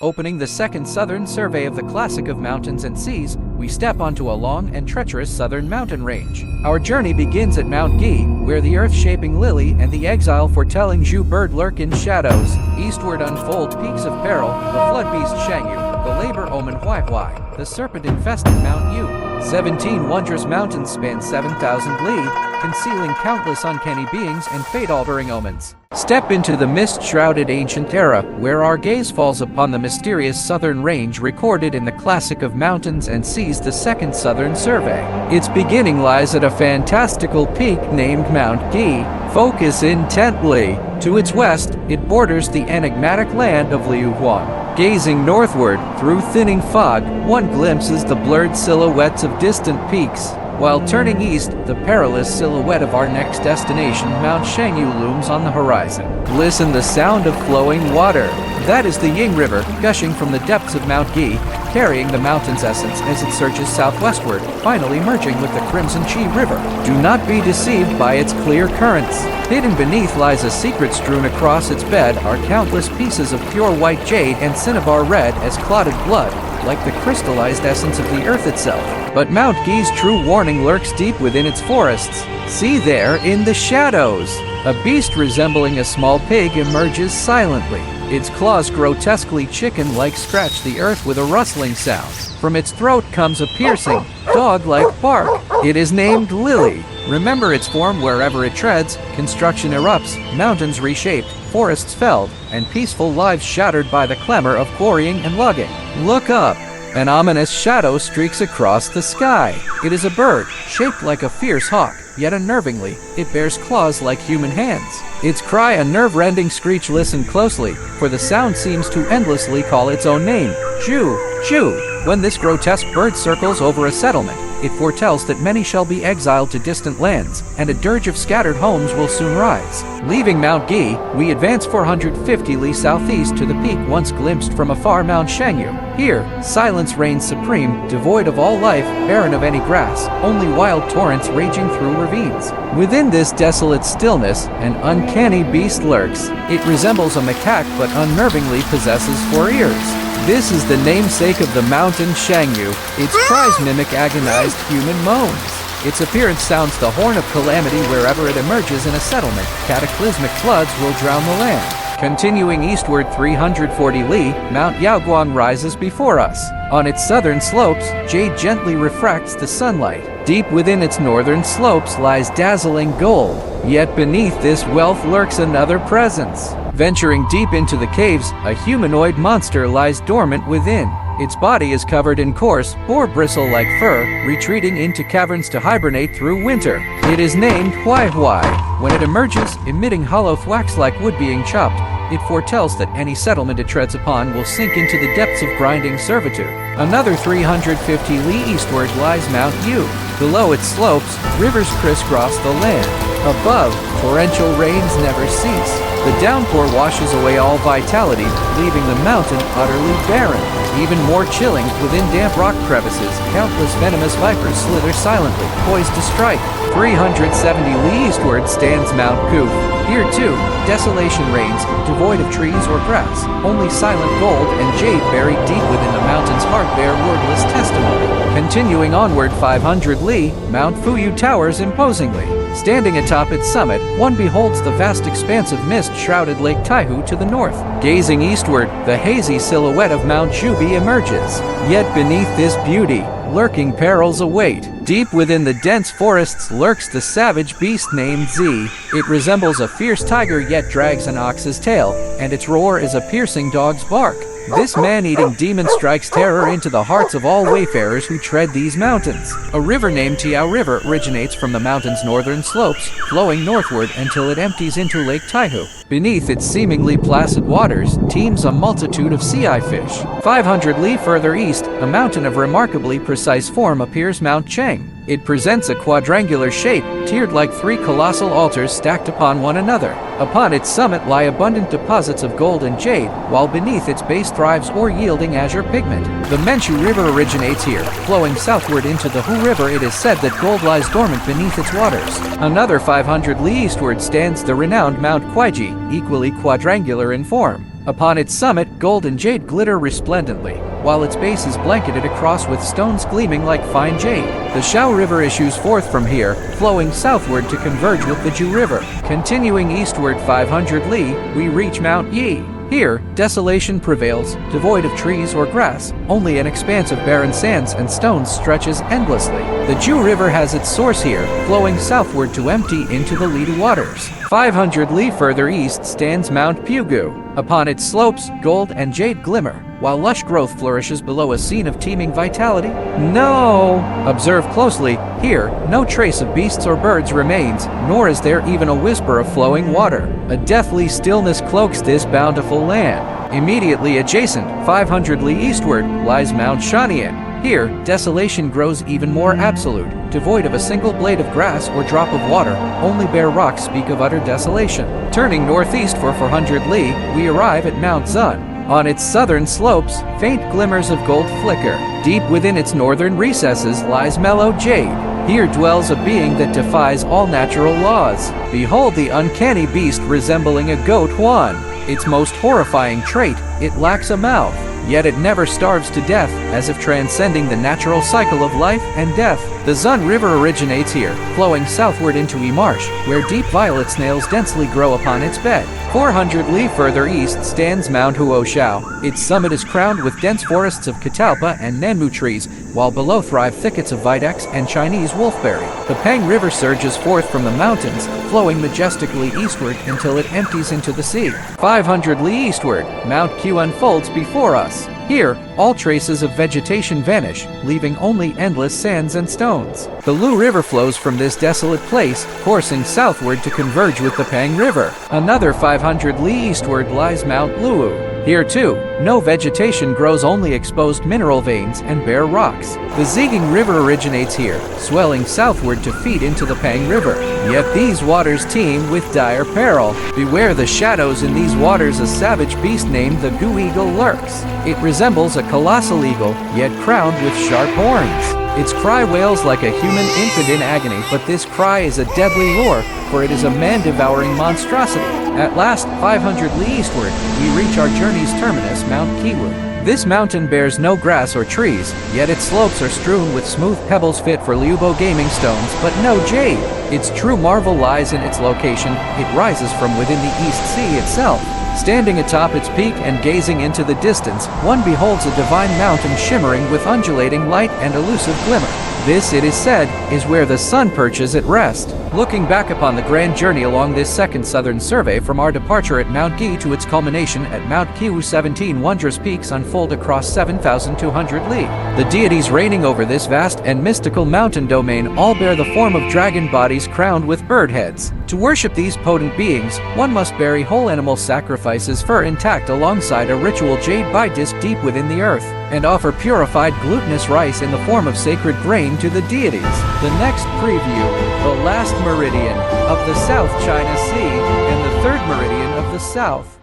Opening the second southern survey of the classic of mountains and seas, we step onto a long and treacherous southern mountain range. Our journey begins at Mount Gi, where the earth-shaping lily and the exile-foretelling Zhu bird lurk in shadows. Eastward unfold peaks of peril, the flood beast Shangyu, the labor omen Huai, the serpent-infested Mount Yu. 17 wondrous mountains span 7,000 li, concealing countless uncanny beings and fate-altering omens. Step into the mist-shrouded ancient era, where our gaze falls upon the mysterious southern range recorded in the classic of mountains and seas, the second southern survey. Its beginning lies at a fantastical peak named Mount Gi. Focus intently. To its west, it borders the enigmatic land of Liuhuan. Gazing northward, through thinning fog, one glimpses the blurred silhouettes of distant peaks. While turning east, the perilous silhouette of our next destination, Mount Shangyu, looms on the horizon. Listen the sound of flowing water. That is the Ying River, gushing from the depths of Mount Gi, carrying the mountain's essence as it surges southwestward, finally merging with the Crimson Qi River. Do not be deceived by its clear currents. Hidden beneath lies a secret. Strewn across its bed are countless pieces of pure white jade and cinnabar red as clotted blood, like the crystallized essence of the earth itself. But Mount Gi's true warning lurks deep within its forests. See there, in the shadows! A beast resembling a small pig emerges silently. Its claws grotesquely chicken-like scratch the earth with a rustling sound. From its throat comes a piercing, dog-like bark. It is named Lily. Remember its form wherever it treads. Construction erupts, mountains reshaped, forests felled, and peaceful lives shattered by the clamor of quarrying and logging. Look up. An ominous shadow streaks across the sky. It is a bird, shaped like a fierce hawk, yet unnervingly, it bears claws like human hands. Its cry a nerve-rending screech. Listen closely, for the sound seems to endlessly call its own name. Zhu, Zhu. When this grotesque bird circles over a settlement, it foretells that many shall be exiled to distant lands, and a dirge of scattered homes will soon rise. Leaving Mount Gi, we advance 450 li southeast to the peak once glimpsed from afar, Mount Shangyu. Here, silence reigns supreme, devoid of all life, barren of any grass, only wild torrents raging through ravines. Within this desolate stillness, an uncanny beast lurks. It resembles a macaque but unnervingly possesses 4 ears. This is the namesake of the mountain Shangyu. Its cries mimic agonized human moans. Its appearance sounds the horn of calamity wherever it emerges in a settlement. Cataclysmic floods will drown the land. Continuing eastward 340 li, Mount Yaoguang rises before us. On its southern slopes, jade gently refracts the sunlight. Deep within its northern slopes lies dazzling gold. Yet beneath this wealth lurks another presence. Venturing deep into the caves, a humanoid monster lies dormant within. Its body is covered in coarse, boar bristle-like fur, retreating into caverns to hibernate through winter. It is named Huai. When it emerges, emitting hollow thwacks like wood being chopped, it foretells that any settlement it treads upon will sink into the depths of grinding servitude. Another 350 li eastward lies Mount Yu. Below its slopes, rivers crisscross the land. Above, torrential rains never cease. The downpour washes away all vitality, leaving the mountain utterly barren. Even more chilling, within damp rock crevices, countless venomous vipers slither silently, poised to strike. 370 li eastward stands Mount Kuf. Here too, desolation reigns, devoid of trees or grass. Only silent gold and jade buried deep within the mountain's heart bear wordless testimony. Continuing onward 500 li, Mount Fuyu towers imposingly. Standing atop its summit, one beholds the vast expanse of mist-shrouded Lake Taihu to the north. Gazing eastward, the hazy silhouette of Mount Zhubi emerges. Yet beneath this beauty, lurking perils await. Deep within the dense forests lurks the savage beast named Zi. It resembles a fierce tiger yet drags an ox's tail, and its roar is a piercing dog's bark. This man-eating demon strikes terror into the hearts of all wayfarers who tread these mountains. A river named Tiao River originates from the mountain's northern slopes, flowing northward until it empties into Lake Taihu. Beneath its seemingly placid waters teems a multitude of sea fish. 500 li further east, a mountain of remarkably precise form appears, Mount Cheng. It presents a quadrangular shape, tiered like 3 colossal altars stacked upon one another. Upon its summit lie abundant deposits of gold and jade, while beneath its base thrives ore yielding azure pigment. The Menshu River originates here. Flowing southward into the Hu River, it is said that gold lies dormant beneath its waters. Another 500 li eastward stands the renowned Mount Kuaiji, equally quadrangular in form. Upon its summit, gold and jade glitter resplendently, while its base is blanketed across with stones gleaming like fine jade. The Xiao River issues forth from here, flowing southward to converge with the Ju River. Continuing eastward 500 li, we reach Mount Yi. Here, desolation prevails, devoid of trees or grass. Only an expanse of barren sands and stones stretches endlessly. The Ju River has its source here, flowing southward to empty into the Lidu waters. 500 li further east stands Mount Pugu. Upon its slopes, gold and jade glimmer, while lush growth flourishes below a scene of teeming vitality. No! Observe closely. Here, no trace of beasts or birds remains, nor is there even a whisper of flowing water. A deathly stillness cloaks this bountiful land. Immediately adjacent, 500 li eastward, lies Mount Shanhaijing. Here, desolation grows even more absolute, devoid of a single blade of grass or drop of water. Only bare rocks speak of utter desolation. Turning northeast for 400 li, we arrive at Mount Zun. On its southern slopes, faint glimmers of gold flicker. Deep within its northern recesses lies mellow jade. Here dwells a being that defies all natural laws. Behold the uncanny beast resembling a goat Huan. Its most horrifying trait, it lacks a mouth. Yet it never starves to death, as if transcending the natural cycle of life and death. The Zun River originates here, flowing southward into Yi Marsh, where deep violet snails densely grow upon its bed. 400 li further east stands Mount Huoshao. Its summit is crowned with dense forests of catalpa and nanmu trees, while below thrive thickets of videx and Chinese wolfberry. The Pang River surges forth from the mountains, flowing majestically eastward until it empties into the sea. 500 li eastward, Mount Q unfolds before us. Here, all traces of vegetation vanish, leaving only endless sands and stones. The Lu River flows from this desolate place, coursing southward to converge with the Pang River. Another 500 li eastward lies Mount Luwu. Here too, no vegetation grows, only exposed mineral veins and bare rocks. The Ziging River originates here, swelling southward to feed into the Pang River. Yet these waters teem with dire peril. Beware the shadows in these waters. A savage beast named the Gu Eagle lurks. It resembles a colossal eagle, yet crowned with sharp horns. Its cry wails like a human infant in agony, but this cry is a deadly lure, for it is a man-devouring monstrosity. At last, 500 li eastward, we reach our journey's terminus, Mount Kiwu. This mountain bears no grass or trees, yet its slopes are strewn with smooth pebbles fit for Liubo gaming stones, but no jade. Its true marvel lies in its location. It rises from within the East Sea itself. Standing atop its peak and gazing into the distance, one beholds a divine mountain shimmering with undulating light and elusive glimmer. This, it is said, is where the sun perches at rest. Looking back upon the grand journey along this second southern survey, from our departure at Mount Gi to its culmination at Mount Kiwu, 17 wondrous peaks unfold across 7,200 li. The deities reigning over this vast and mystical mountain domain all bear the form of dragon bodies crowned with bird heads. To worship these potent beings, one must bury whole animal sacrifices, fur intact alongside a ritual jade by disc deep within the earth, and offer purified glutinous rice in the form of sacred grain to the deities. The next preview, the last meridian of the South China Sea and the third meridian of the South.